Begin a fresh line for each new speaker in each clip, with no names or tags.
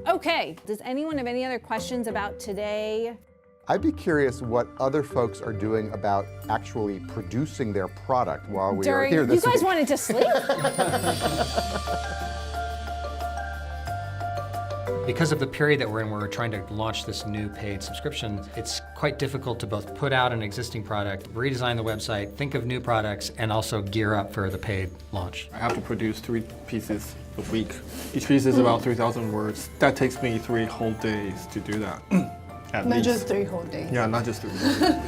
Okay, does anyone have any other questions about today?
I'd be curious what other folks are doing about actually producing their product while we are here this
You guys
week.
wanted to sleep?
Because of the period that we're in, where we're trying to launch this new paid subscription, it's quite difficult to both put out an existing product, redesign the website, think of new products, and also gear up for the paid launch.
I have to produce 3 pieces a week. Each piece is about 3,000 words. That takes me 3 whole days to do that. At
Not
least.
just 3 whole days.
Yeah, not just 3 whole days.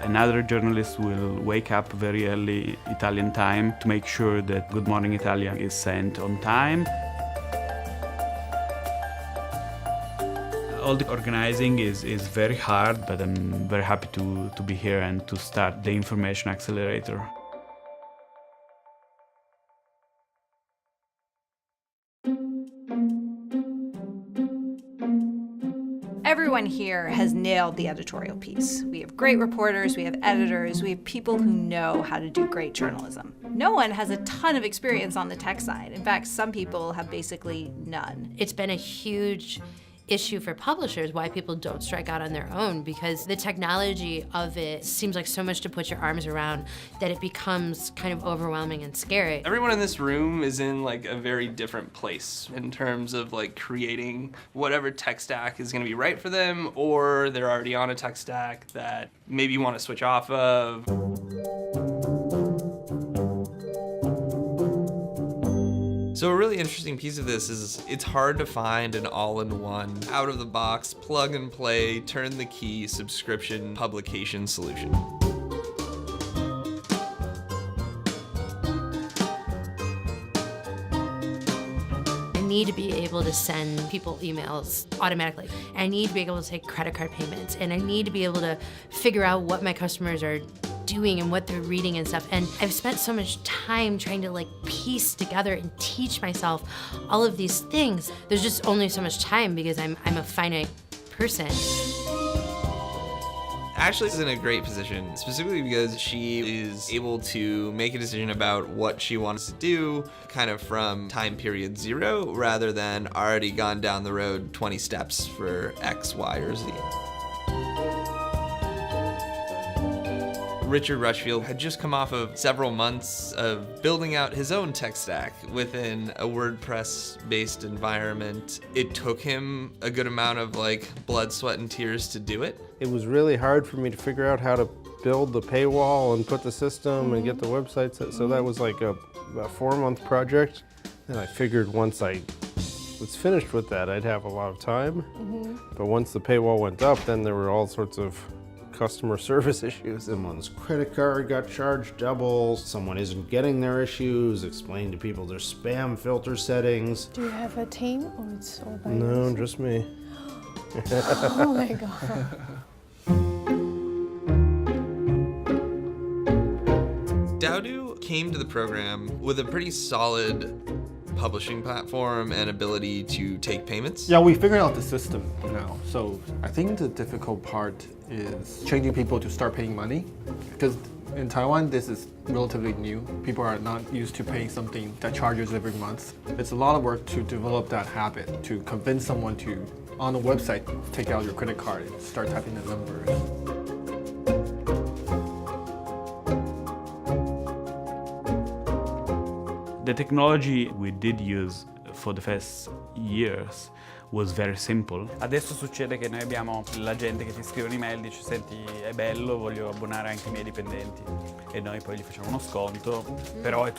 Another journalist will wake up very early Italian time to make sure that Good Morning Italia is sent on time. All the organizing is very hard, but I'm very happy to be here and to start the Information Accelerator.
Everyone here has nailed the editorial piece. We have great reporters, we have editors, we have people who know how to do great journalism. No one has a ton of experience on the tech side. In fact, some people have basically none.
It's been a huge issue for publishers why people don't strike out on their own, because the technology of it seems like so much to put your arms around that it becomes kind of overwhelming and scary.
Everyone in this room is in like a very different place in terms of like creating whatever tech stack is going to be right for them, or they're already on a tech stack that maybe you want to switch off of. So a really interesting piece of this is it's hard to find an all-in-one, out-of-the-box, plug-and-play, turn-the-key subscription publication solution.
I need to be able to send people emails automatically. I need to be able to take credit card payments, and I need to be able to figure out what my customers are doing and what they're reading and stuff. And I've spent so much time trying to like piece together and teach myself all of these things. There's just only so much time because I'm a finite person.
Ashley's in a great position, specifically because she is able to make a decision about what she wants to do kind of from time period 0 rather than already gone down the road 20 steps for X, Y, or Z. Richard Rushfield had just come off of several months of building out his own tech stack within a WordPress-based environment. It took him a good amount of like blood, sweat, and tears to do it.
It was really hard for me to figure out how to build the paywall and put the system and get the website set. So that was like a 4-month project. And I figured once I was finished with that, I'd have a lot of time. But once the paywall went up, then there were all sorts of customer service issues.
Someone's credit card got charged double, someone isn't getting their issues, explain to people their spam filter settings.
Do you have a team or it's all by
No,
yourself?
just me.
Oh my god.
Dowdo came to the program with a pretty solid publishing platform and ability to take payments.
Yeah, we figured out the system now. So I think the difficult part is changing people to start paying money, because in Taiwan this is relatively new. People are not used to paying something that charges every month. It's a lot of work to develop that habit, to convince someone to, on a website, take out your credit card and start typing the numbers.
The technology we did use for the first years was very simple.
Adesso succede che noi abbiamo la gente che ti scrive un'email, dice senti è bello, voglio abbonare anche i miei dipendenti, e noi poi gli facciamo uno sconto, però è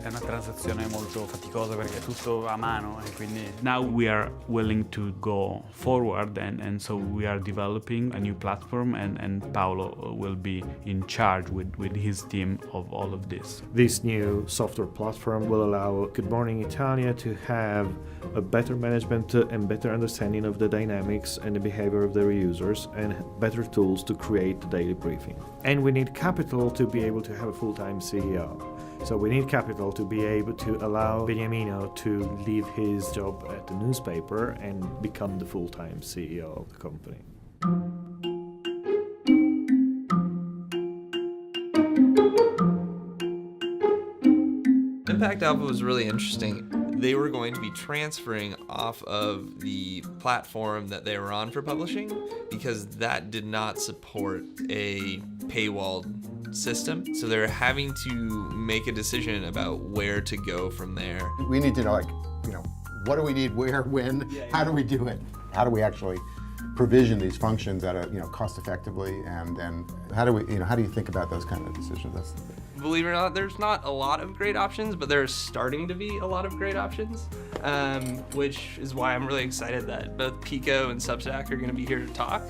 una transazione molto faticosa perché è tutto a mano e quindi...
Now we are willing to go forward and so we are developing a new platform and Paolo will be in charge with his team of all of this.
This new software platform will allow Good Morning Italia to have a better management and better understanding of the dynamics and the behavior of their users and better tools to create the daily briefing. And we need capital to be able to have a full-time CEO. So we need capital to be able to allow Beniamino to leave his job at the newspaper and become the full-time CEO of the company.
Impact Alpha was really interesting. they were going to be transferring off of the platform that they were on for publishing because that did not support a paywalled system. So they're having to make a decision about where to go from there.
We need to know, like, what do we need, where, when, how do we do it? How do we actually provision these functions at a, cost effectively, and then how do we, how do you think about those kind of decisions? That's the thing.
Believe it or not, there's not a lot of great options, but there's starting to be a lot of great options, which is why I'm really excited that both Pico and Substack are going to be here to talk.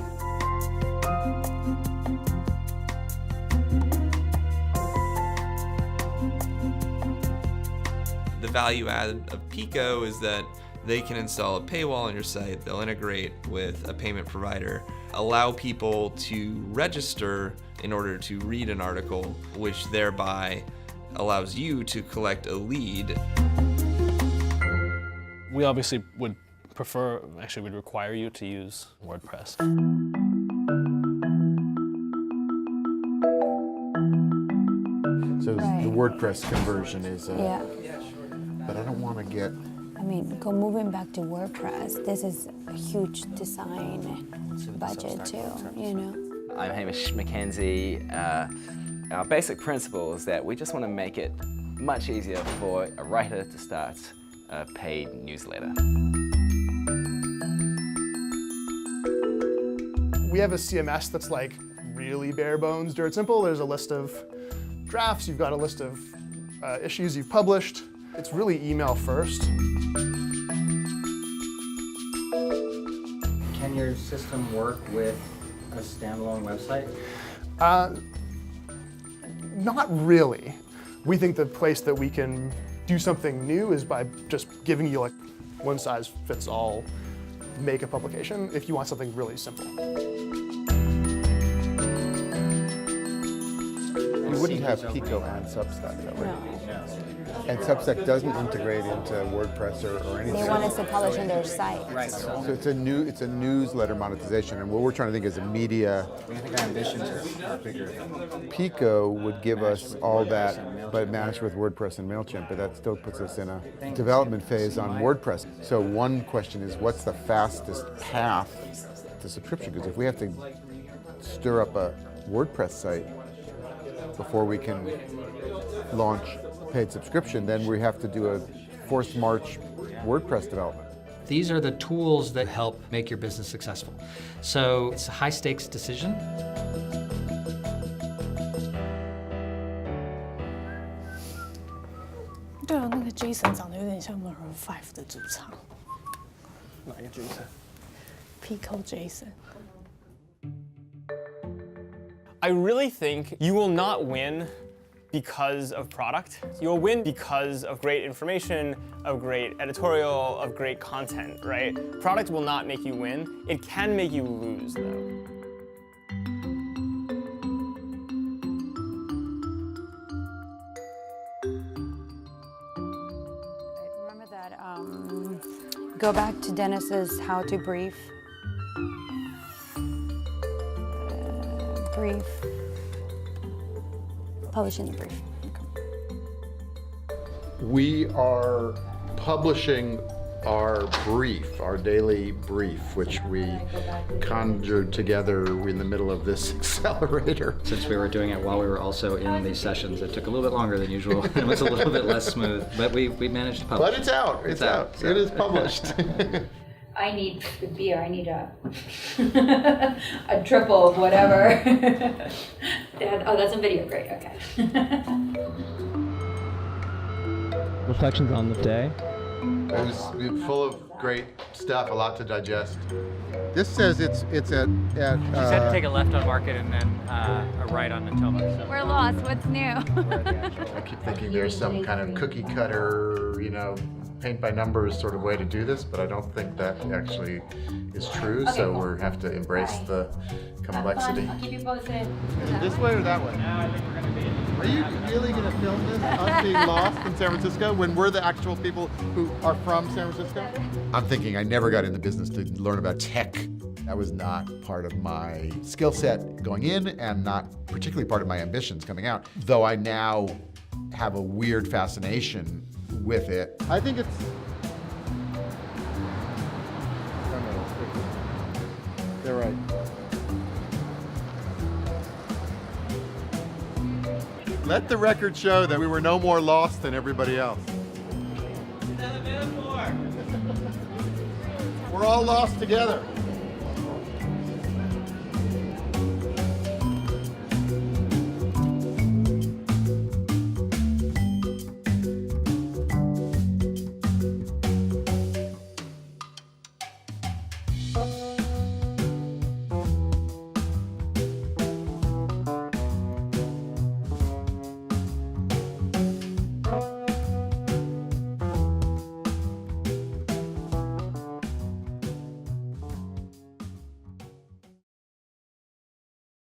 The value add of Pico is that they can install a paywall on your site, they'll integrate with a payment provider, allow people to register in order to read an article, which thereby allows you to collect a lead.
We obviously would require you to use WordPress.
So the WordPress conversion is,
Yeah.
But I don't want to get...
moving back to WordPress, this is a huge design budget too,
I'm Hamish McKenzie. Our basic principle is that we just want to make it much easier for a writer to start a paid newsletter.
We have a CMS that's like really bare bones, dirt simple. There's a list of drafts, you've got a list of issues you've published. It's really email first.
Can your system work with a standalone website?
Not really. We think the place that we can do something new is by just giving you like one size fits all, make a publication if you want something really simple.
You wouldn't have Pico and Substack, though, right? And Substack doesn't integrate into WordPress or anything.
They want us to publish on their site.
Right. So it's a newsletter monetization, and what we're trying to think is a media.
I think our ambitions are bigger.
Pico would give us all that, but managed with WordPress and MailChimp, but that still puts us in a development phase on WordPress. So one question is, what's the fastest path to subscription? Because if we have to stir up a WordPress site before we can launch paid subscription, then we have to do a forced march WordPress development.
These are the tools that help make your business successful. So it's a high stakes decision.
Jason 长得有点像 Maroon 5的主唱。
哪一个 Jason？
Pico Jason。
I really think you will not win because of product. You will win because of great information, of great editorial, of great content, right? Product will not make you win. It can make you lose, though.
Remember that, go back to Dennis's how to brief. Brief. Publishing the brief.
We are publishing our brief, our daily brief, which we conjured together in the middle of this accelerator.
Since we were doing it while we were also in these sessions, it took a little bit longer than usual. It was a little bit less smooth, but we managed to publish.
But it's out. It's out.
So.
It is published.
I need the beer. I need a a triple of whatever. Oh, that's on video. Great. Okay.
Reflections on the day.
It was full of great stuff, a lot to digest. This says it's at
You said to take a left on Market and then a right on Natoma. So.
We're lost. What's new?
I keep thinking there's some kind of cookie cutter, paint by numbers sort of way to do this, but I don't think that actually is true.
Okay,
so
cool.
we have to embrace the complexity.
I'll keep you posted.
This way or that way? Are you really going to film this? Us being lost in San Francisco when we're the actual people who are from San Francisco? I'm thinking I never got into business to learn about tech. That was not part of my skill set going in and not particularly part of my ambitions coming out. Though I now have a weird fascination with it. I think it's. They're right. Let the record show that we were no more lost than everybody else. We're all lost together.